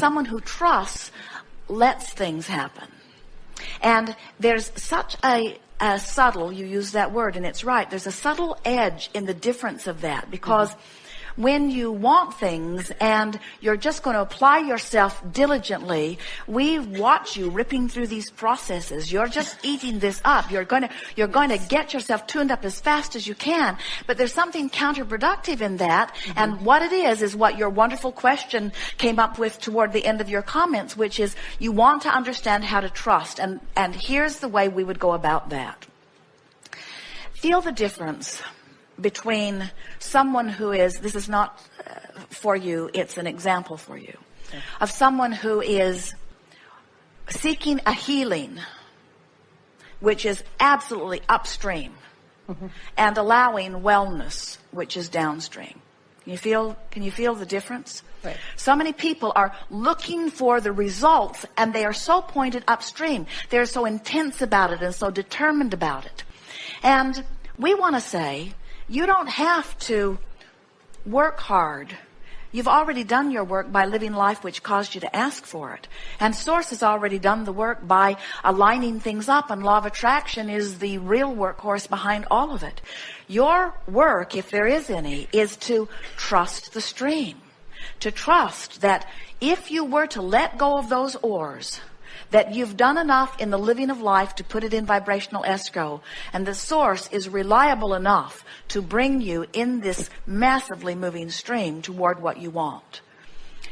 someone who trusts lets things happen. And there's such a subtle, you use that word and it's right, there's a subtle edge in the difference of that, because when you want things and you're just going to apply yourself diligently, we watch you ripping through these processes. You're just eating this up. You're going to get yourself tuned up as fast as you can. But there's something counterproductive in that. And what it is what your wonderful question came up with toward the end of your comments, which is you want to understand how to trust. And here's the way we would go about that. Feel the difference between someone who is, this is not for you, it's an example for you, of someone who is seeking a healing, which is absolutely upstream, and allowing wellness, which is downstream. Can you feel the difference? Right. So many people are looking for the results, and they are so pointed upstream. They're so intense about it and so determined about it. And we want to say, you don't have to work hard. You've already done your work by living life which caused you to ask for it. And Source has already done the work by aligning things up, and law of attraction is the real workhorse behind all of it. Your work, if there is any, is to trust the stream. To trust that if you were to let go of those oars, that you've done enough in the living of life to put it in vibrational escrow, and the Source is reliable enough to bring you in this massively moving stream toward what you want.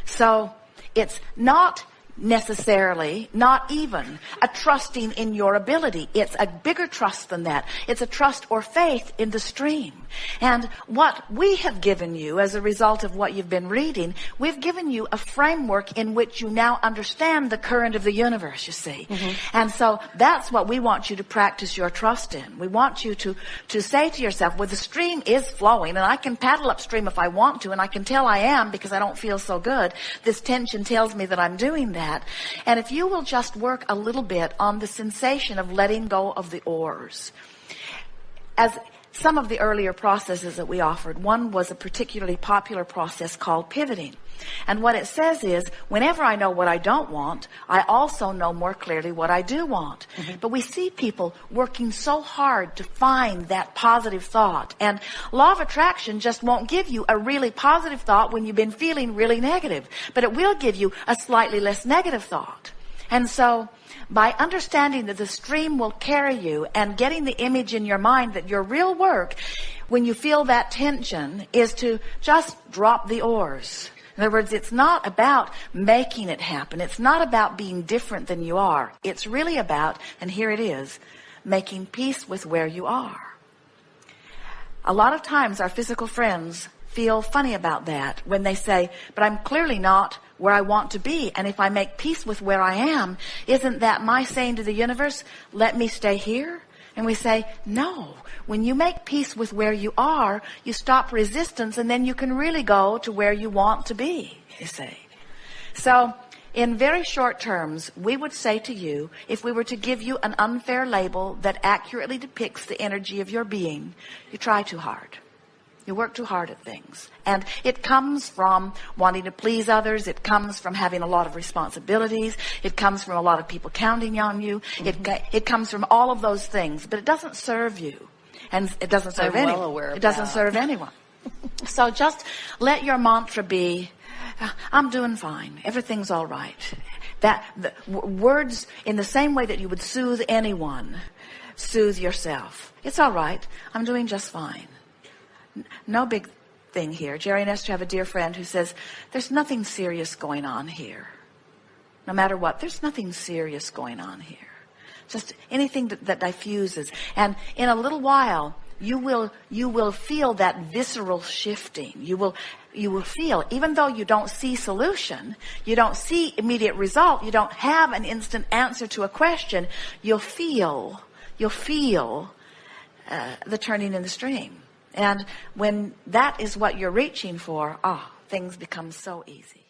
So it's not necessarily, not even a trusting in your ability. It's a bigger trust than that. It's a trust or faith in the stream. And what we have given you as a result of what you've been reading, we've given you a framework in which you now understand the current of the universe, you see. And so that's what we want you to practice your trust in. We want you to say to yourself, well, the stream is flowing, and I can paddle upstream if I want to, and I can tell I am because I don't feel so good. This tension tells me that I'm doing that. And if you will just work a little bit on the sensation of letting go of the oars. As some of the earlier processes that we offered, one was a particularly popular process called pivoting. And what it says is, whenever I know what I don't want, I also know more clearly what I do want. But we see people working so hard to find that positive thought. And law of attraction just won't give you a really positive thought when you've been feeling really negative. But it will give you a slightly less negative thought. And so, by understanding that the stream will carry you and getting the image in your mind that your real work, when you feel that tension, is to just drop the oars. In other words, it's not about making it happen. It's not about being different than you are. It's really about, and here it is, making peace with where you are. A lot of times our physical friends feel funny about that when they say, but I'm clearly not where I want to be. And if I make peace with where I am, isn't that my saying to the universe, let me stay here? And we say, no. When you make peace with where you are, you stop resistance, and then you can really go to where you want to be, you see. So, in very short terms, we would say to you, if we were to give you an unfair label that accurately depicts the energy of your being, you try too hard. You work too hard at things. And it comes from wanting to please others. It comes from having a lot of responsibilities. It comes from a lot of people counting on you. It comes from all of those things. But it doesn't serve you. And it doesn't serve anyone. It doesn't serve anyone. So just let your mantra be, I'm doing fine. Everything's all right. Words, in the same way that you would soothe anyone, soothe yourself. It's all right. I'm doing just fine. No big thing here. Jerry and Esther have a dear friend who says, there's nothing serious going on here. No matter what, there's nothing serious going on here. Just anything that diffuses. And in a little while, you will feel that visceral shifting. You will feel, even though you don't see solution, you don't see immediate result, you don't have an instant answer to a question, you'll feel the turning in the stream. And when that is what you're reaching for, things become so easy.